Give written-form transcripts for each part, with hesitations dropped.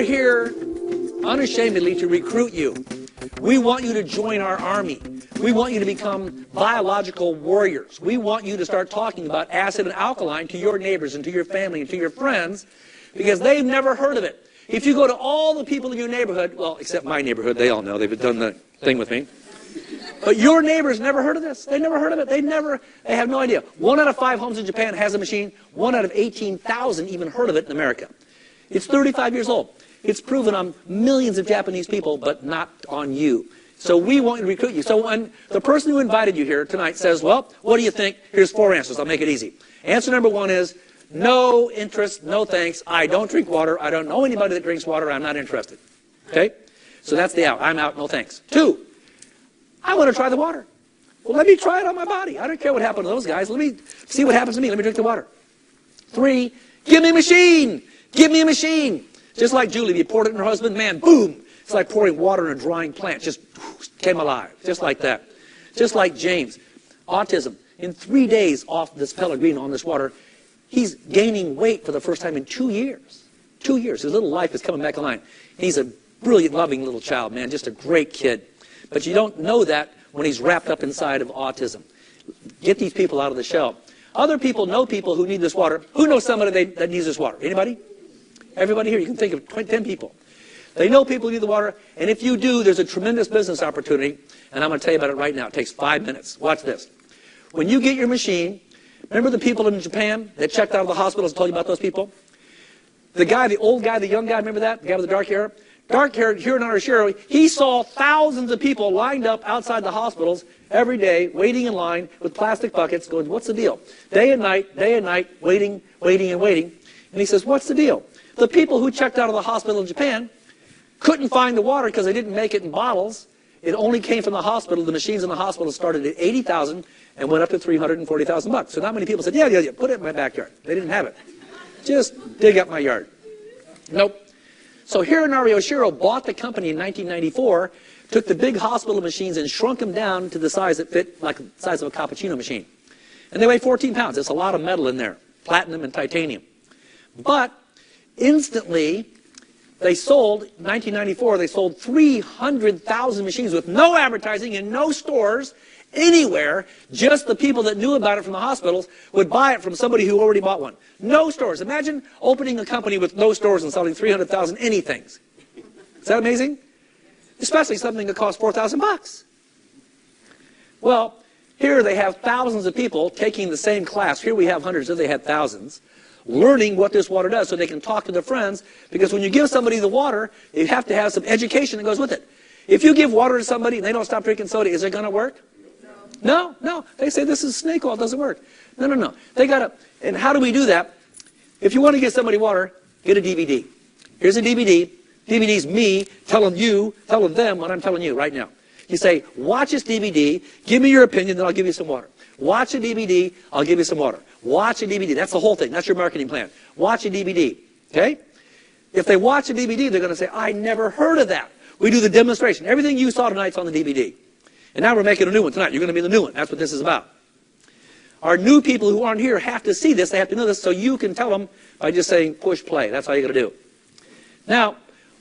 here unashamedly to recruit you. We want you to join our army. We want you to become biological warriors. We want you to start talking about acid and alkaline to your neighbors and to your family and to your friends because they've never heard of it. If you go to all the people in your neighborhood, well, except my neighborhood, they all know. They've done the thing with me. But your neighbors never heard of this. They never heard of it. They have no idea. 1 out of 5 homes in Japan has a machine. 1 out of 18,000 even heard of it in America. It's 35 years old. It's proven on millions of Japanese people, but not on you. So we want to recruit you. So when the person who invited you here tonight says, well, what do you think? Here's 4 answers. I'll make it easy. Answer number 1 is, no interest, no thanks. I don't drink water. I don't know anybody that drinks water. I'm not interested. Okay? So that's the out. I'm out, no thanks. 2, I want to try the water. Well, let me try it on my body. I don't care what happened to those guys. Let me see what happens to me. Let me drink the water. 3, give me a machine. Give me a machine. Just like Julie, you poured it in her husband, man, boom. It's like pouring water in a drying plant. Just came alive. Just like that. Just like James. Autism. In 3 days off this Pellegrino on this water, he's gaining weight for the first time in 2 years. 2 years. His little life is coming back online. He's a brilliant, loving little child, man. Just a great kid. But you don't know that when he's wrapped up inside of autism. Get these people out of the shell. Other people know people who need this water. Who knows somebody that needs this water? Anybody? Everybody here, you can think of 10 people. They know people who need the water, and if you do, there's a tremendous business opportunity, and I'm going to tell you about it right now. It takes 5 minutes. Watch this. When you get your machine, remember the people in Japan that checked out of the hospitals and told you about those people? The guy, the old guy, the young guy, remember that? The guy with the dark hair? Dark hair, here in Arashiro, he saw thousands of people lined up outside the hospitals every day, waiting in line with plastic buckets, going, what's the deal? Day and night, waiting, and waiting. And he says, what's the deal? The people who checked out of the hospital in Japan couldn't find the water because they didn't make it in bottles. It only came from the hospital. The machines in the hospital started at $80,000 and went up to $340,000. So not many people said, yeah, put it in my backyard. They didn't have it. Just dig up my yard. Nope. So Hironari Oshiro bought the company in 1994, took the big hospital machines and shrunk them down to the size that fit like the size of a cappuccino machine. And they weigh 14 pounds. There's a lot of metal in there, platinum and titanium. But instantly, they sold, in 1994, they sold 300,000 machines with no advertising and no stores anywhere. Just the people that knew about it from the hospitals would buy it from somebody who already bought one. No stores. Imagine opening a company with no stores and selling 300,000 anythings. Is that amazing? Especially something that costs $4,000. Well, here they have thousands of people taking the same class. Here we have hundreds, there they had thousands. Learning what this water does so they can talk to their friends, because when you give somebody the water, you have to have some education that goes with it. If you give water to somebody and they don't stop drinking soda, is it going to work? No. They say this is snake oil, it doesn't work. No. They got to, and how do we do that? If you want to give somebody water, get a DVD. Here's a DVD. DVD's me telling them what I'm telling you right now. You say, watch this DVD, give me your opinion, then I'll give you some water. Watch a DVD, I'll give you some water. Watch a DVD. That's the whole thing. That's your marketing plan. Watch a DVD. Okay? If they watch a DVD, they're going to say, I never heard of that. We do the demonstration. Everything you saw tonight's on the DVD. And now we're making a new one tonight. You're going to be the new one. That's what this is about. Our new people who aren't here have to see this. They have to know this, so you can tell them by just saying, push play. That's all you got to do. Now,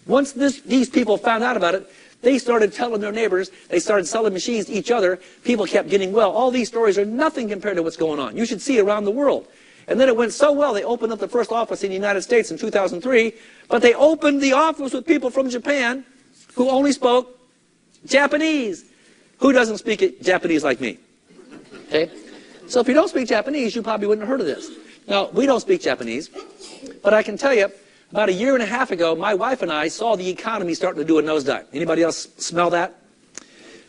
once these people found out about it, they started telling their neighbors. They started selling machines to each other. People kept getting well. All these stories are nothing compared to what's going on. You should see around the world. And then it went so well, they opened up the first office in the United States in 2003. But they opened the office with people from Japan who only spoke Japanese. Who doesn't speak Japanese like me? Okay? So if you don't speak Japanese, you probably wouldn't have heard of this. Now, we don't speak Japanese. But I can tell you, about a year and a half ago, my wife and I saw the economy starting to do a nosedive. Anybody else smell that?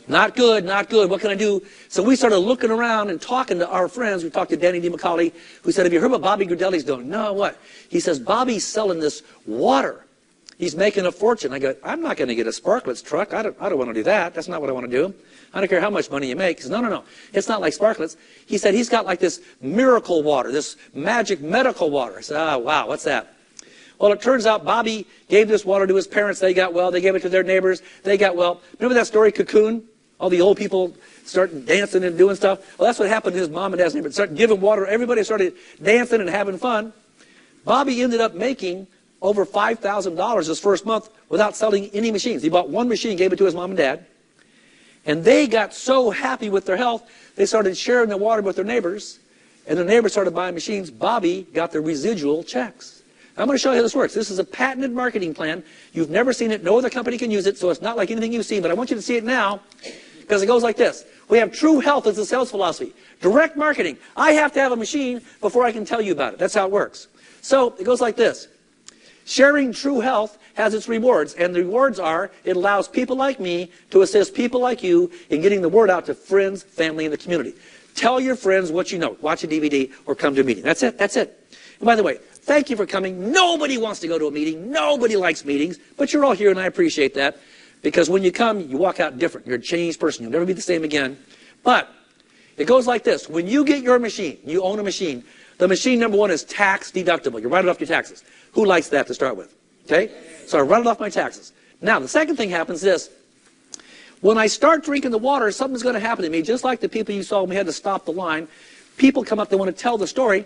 Not good, not good. What can I do? So we started looking around and talking to our friends. We talked to Danny DiMacaulay, who said, have you heard what Bobby Grudelli's doing? No, what? He says, Bobby's selling this water. He's making a fortune. I go, I'm not going to get a Sparklets truck. I don't want to do that. That's not what I want to do. I don't care how much money you make. He says, no. It's not like Sparklets. He said, he's got like this miracle water, this magic medical water. I said, oh, wow, what's that? Well, it turns out Bobby gave this water to his parents. They got well. They gave it to their neighbors. They got well. Remember that story, Cocoon? All the old people started dancing and doing stuff. Well, that's what happened to his mom and dad's neighbors. Started giving water. Everybody started dancing and having fun. Bobby ended up making over $5,000 his first month without selling any machines. He bought one machine, gave it to his mom and dad. And they got so happy with their health, they started sharing the water with their neighbors. And the neighbors started buying machines. Bobby got the residual checks. I'm going to show you how this works. This is a patented marketing plan. You've never seen it. No other company can use it, so it's not like anything you've seen. But I want you to see it now, because it goes like this. We have true health as a sales philosophy. Direct marketing. I have to have a machine before I can tell you about it. That's how it works. So it goes like this. Sharing true health has its rewards, and the rewards are it allows people like me to assist people like you in getting the word out to friends, family, and the community. Tell your friends what you know. Watch a DVD or come to a meeting. That's it. That's it. And by the way, thank you for coming. Nobody wants to go to a meeting. Nobody likes meetings, but you're all here, and I appreciate that, because when you come, you walk out different. You're a changed person. You'll never be the same again. But it goes like this. When you get your machine, you own a machine, the machine, number one, is tax deductible. You write it off your taxes. Who likes that to start with? Okay? So I write it off my taxes. Now, the second thing happens is, when I start drinking the water, something's going to happen to me, just like the people you saw when we had to stop the line. People come up, they want to tell the story.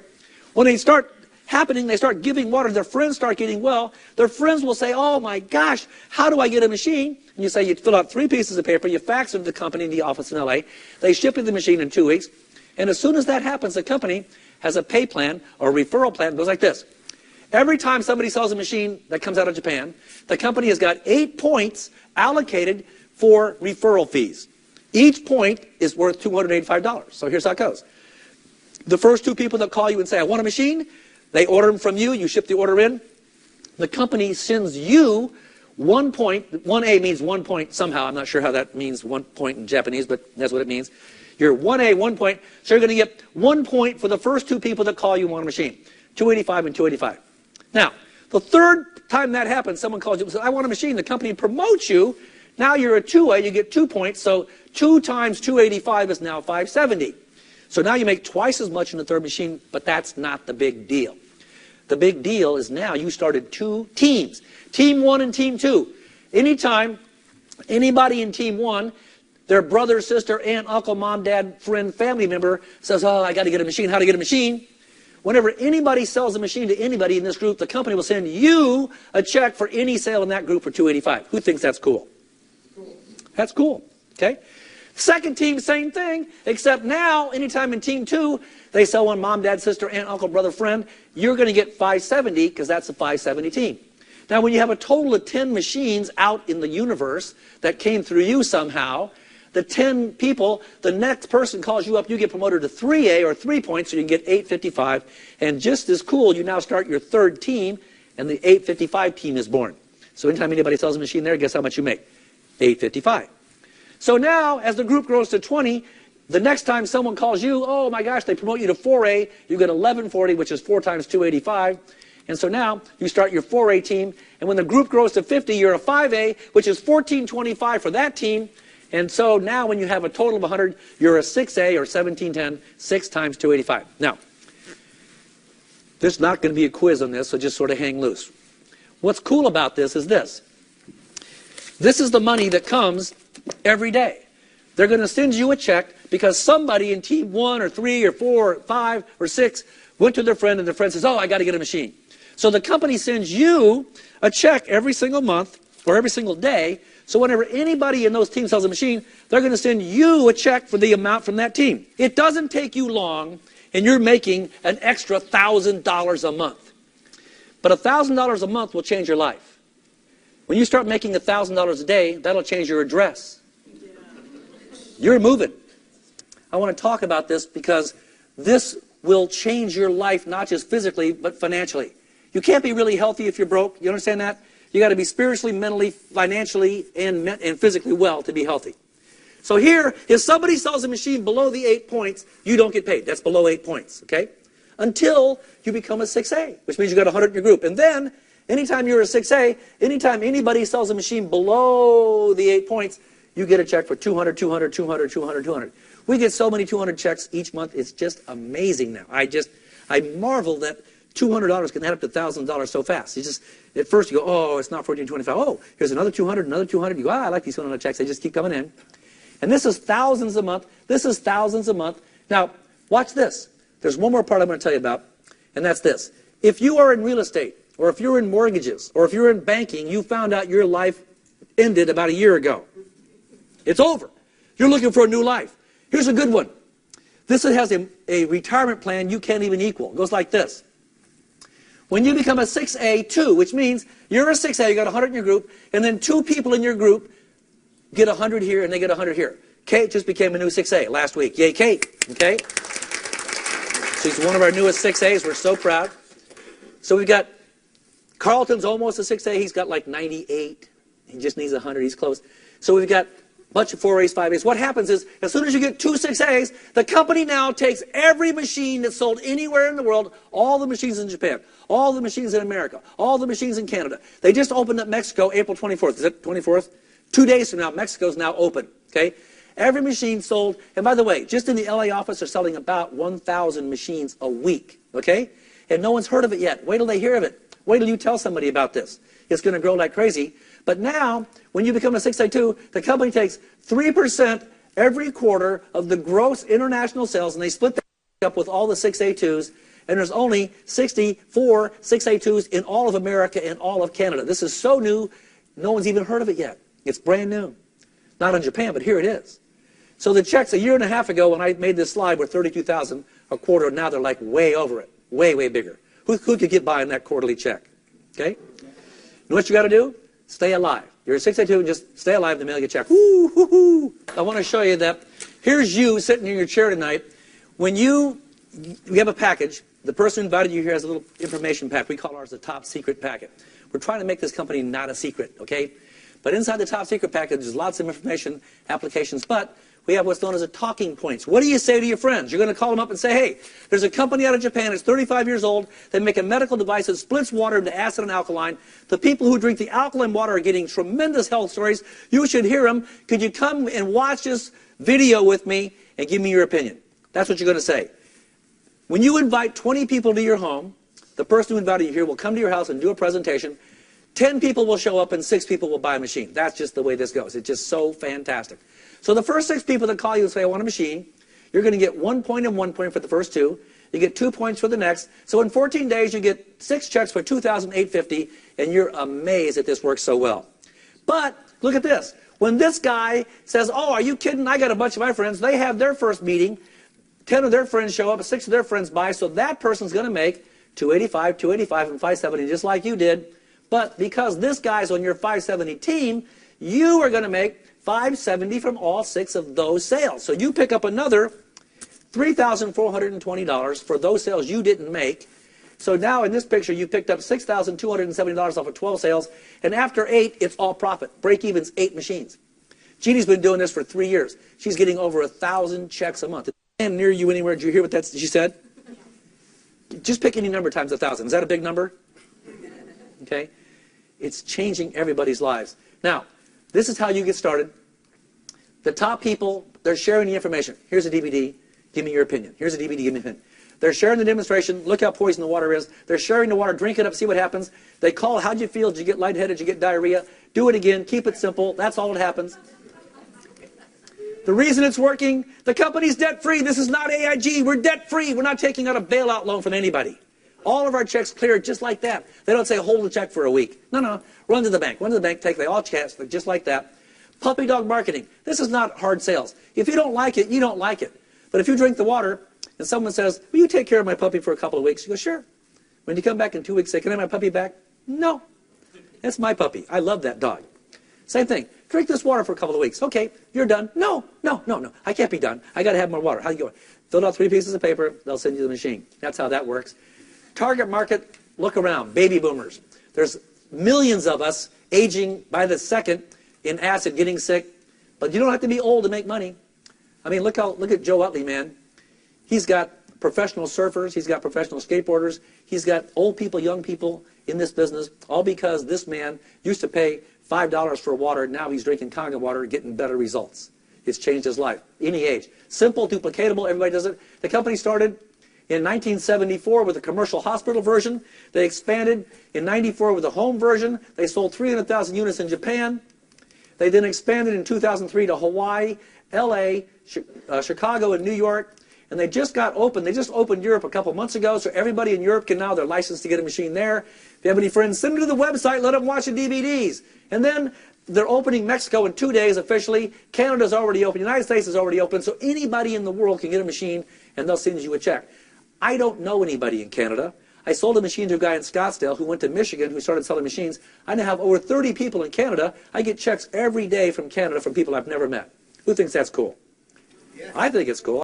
When they start happening, they start giving water, their friends start getting well. Their friends will say, oh my gosh, how do I get a machine? And you say, you fill out 3 pieces of paper, you fax them to the company in the office in LA. They ship you the machine in 2 weeks. And as soon as that happens, the company has a pay plan or a referral plan that goes like this. Every time somebody sells a machine that comes out of Japan, the company has got 8 points allocated for referral fees. Each point is worth $285. So here's how it goes. The first 2 people that call you and say, I want a machine, they order them from you, you ship the order in. The company sends you 1 point. 1A means 1 point somehow. I'm not sure how that means 1 point in Japanese, but that's what it means. You're 1A, 1 point. So you're going to get 1 point for the first 2 people that call you and want a machine. 285 and 285. Now, the third time that happens, someone calls you and says, I want a machine. The company promotes you. Now you're a 2A, you get 2 points. So 2 times 285 is now 570. So now you make twice as much in the third machine, but that's not the big deal. The big deal is now you started 2 teams. Team 1 and Team 2. Anytime anybody in Team 1, their brother, sister, aunt, uncle, mom, dad, friend, family member says, oh, I got to get a machine. How to get a machine? Whenever anybody sells a machine to anybody in this group, the company will send you a check for any sale in that group for $285. Who thinks that's cool? That's cool. Okay? Second team, same thing, except now, anytime in Team 2, they sell one mom, dad, sister, aunt, uncle, brother, friend, you're going to get 570 because that's a 570 team. Now, when you have a total of 10 machines out in the universe that came through you somehow, the 10 people, the next person calls you up, you get promoted to 3A or 3 points, so you can get 855. And just as cool, you now start your third team, and the 855 team is born. So anytime anybody sells a machine there, guess how much you make? 855. So now, as the group grows to 20, the next time someone calls you, oh my gosh, they promote you to 4A, you get 1140, which is 4 times 285. And so now, you start your 4A team, and when the group grows to 50, you're a 5A, which is 1425 for that team. And so now, when you have a total of 100, you're a 6A or 1710, 6 times 285. Now, there's not going to be a quiz on this, so just sort of hang loose. What's cool about this is this. This is the money that comes every day. They're going to send you a check because somebody in Team 1 or 3 or 4 or 5 or 6 went to their friend, and their friend says, oh, I got to get a machine. So the company sends you a check every single month or every single day. So whenever anybody in those teams sells a machine, they're going to send you a check for the amount from that team. It doesn't take you long, and you're making an extra $1,000 a month. But $1,000 a month will change your life. When you start making $1,000 a day, that'll change your address. You're moving. I want to talk about this because this will change your life, not just physically, but financially. You can't be really healthy if you're broke. You understand that? You got to be spiritually, mentally, financially, and physically well to be healthy. So here, if somebody sells a machine below the 8 points, you don't get paid. That's below 8 points, okay? Until you become a 6A, which means you got 100 in your group. And then, anytime you're a 6A, anytime anybody sells a machine below the 8 points, you get a check for 200, 200, 200, 200, 200. We get so many 200 checks each month. It's just amazing now. I marvel that $200 can add up to $1,000 so fast. You just, at first you go, oh, it's not $1,425. Oh, here's another 200, another 200. You go, I like these 200 checks. They just keep coming in. And this is thousands a month. This is thousands a month. Now, watch this. There's one more part I'm going to tell you about, and that's this. If you are in real estate, or if you're in mortgages, or if you're in banking, you found out your life ended about a year ago. It's over. You're looking for a new life. Here's a good one. This has a retirement plan you can't even equal. It goes like this. When you become a 6A2, which means you're a 6A, you got 100 in your group, and then 2 people in your group get 100 here and they get 100 here. Kate just became a new 6A last week. Yay, Kate. Okay? She's one of our newest 6As. We're so proud. So we've got Carlton's almost a 6A. He's got like 98. He just needs 100. He's close. So we've got a bunch of 4As, 5As. What happens is, as soon as you get 2 6As, the company now takes every machine that's sold anywhere in the world, all the machines in Japan, all the machines in America, all the machines in Canada. They just opened up Mexico April 24th. Is it 24th? 2 days from now, Mexico's now open. Okay? Every machine sold, and by the way, just in the LA office, they're selling about 1,000 machines a week. Okay? And no one's heard of it yet. Wait till they hear of it. Wait till you tell somebody about this. It's going to grow like crazy. But now, when you become a 6A2, the company takes 3% every quarter of the gross international sales, and they split that up with all the 6A2s, and there's only 64 6A2s in all of America and all of Canada. This is so new, no one's even heard of it yet. It's brand new. Not in Japan, but here it is. So the checks a year and a half ago when I made this slide were $32,000 a quarter. Now they're like way over it, way, way bigger. Who could get by on that quarterly check? Okay? And what you got to do? Stay alive. You're a 6A2 and just stay alive and mail you a check. Woo, hoo, hoo. I want to show you that. Here's you sitting in your chair tonight. When you have a package, the person who invited you here has a little information pack. We call ours the top secret packet. We're trying to make this company not a secret, okay? But inside the top secret package, there's lots of information, applications, but we have what's known as a talking points. What do you say to your friends? You're going to call them up and say, hey, there's a company out of Japan, it's 35 years old, they make a medical device that splits water into acid and alkaline. The people who drink the alkaline water are getting tremendous health stories. You should hear them. Could you come and watch this video with me and give me your opinion? That's what you're going to say. When you invite 20 people to your home, the person who invited you here will come to your house and do a presentation. 10 people will show up and 6 people will buy a machine. That's just the way this goes. It's just so fantastic. So the first 6 people that call you and say, I want a machine, you're going to get 1 point and 1 point for the first 2. You get 2 points for the next. So in 14 days, you get 6 checks for $2,850, and you're amazed that this works so well. But look at this. When this guy says, oh, are you kidding? I got a bunch of my friends. They have their first meeting. 10 of their friends show up, 6 of their friends buy. So that person's going to make $285, $285, and $570, just like you did. But because this guy's on your 570 team, you are going to make $570 from all 6 of those sales. So you pick up another $3,420 for those sales you didn't make. So now in this picture, you picked up $6,270 off of 12 sales. And after 8, it's all profit. Break even's 8 machines. Jeannie's been doing this for 3 years. She's getting over 1,000 checks a month. And near you anywhere, did you hear what she said? Just pick any number times 1,000. Is that a big number? Okay? It's changing everybody's lives. Now, this is how you get started. The top people, they're sharing the information. Here's a DVD. Give me your opinion. Here's a DVD. Give me your opinion. They're sharing the demonstration. Look how poison the water is. They're sharing the water. Drink it up. See what happens. They call. How'd you feel? Did you get lightheaded? Did you get diarrhea? Do it again. Keep it simple. That's all that happens. The reason it's working, the company's debt-free. This is not AIG. We're debt-free. We're not taking out a bailout loan from anybody. All of our checks cleared just like that. They don't say hold the check for a week. No, no. Run to the bank. Run to the bank. They all checks just like that. Puppy dog marketing. This is not hard sales. If you don't like it, you don't like it. But if you drink the water and someone says, will you take care of my puppy for a couple of weeks? You go, sure. When you come back in 2 weeks, say, can I have my puppy back? No. That's my puppy. I love that dog. Same thing. Drink this water for a couple of weeks. Okay, you're done. No. I can't be done. I got to have more water. How you going? Fill out 3 pieces of paper. They'll send you the machine. That's how that works. Target market, look around. Baby boomers. There's millions of us aging by the second in acid, getting sick. But you don't have to be old to make money. I mean, look at Joe Utley, man. He's got professional surfers. He's got professional skateboarders. He's got old people, young people in this business, all because this man used to pay $5 for water. Now he's drinking Kangen water, getting better results. It's changed his life. Any age. Simple, duplicatable, everybody does it. The company started in 1974 with a commercial hospital version. They expanded in 94 with a home version. They sold 300,000 units in Japan. They then expanded in 2003 to Hawaii, LA, Chicago, and New York. and they just got open. They just opened Europe a couple months ago, so everybody in Europe can now, they're licensed to get a machine there. If you have any friends, send them to the website, let them watch the DVDs. And then they're opening Mexico in 2 days officially. Canada's already open. The United States is already open, so anybody in the world can get a machine, and they'll send you a check. I don't know anybody in Canada. I sold a machine to a guy in Scottsdale who went to Michigan who started selling machines. I now have over 30 people in Canada. I get checks every day from Canada from people I've never met. Who thinks that's cool? Yeah. I think it's cool.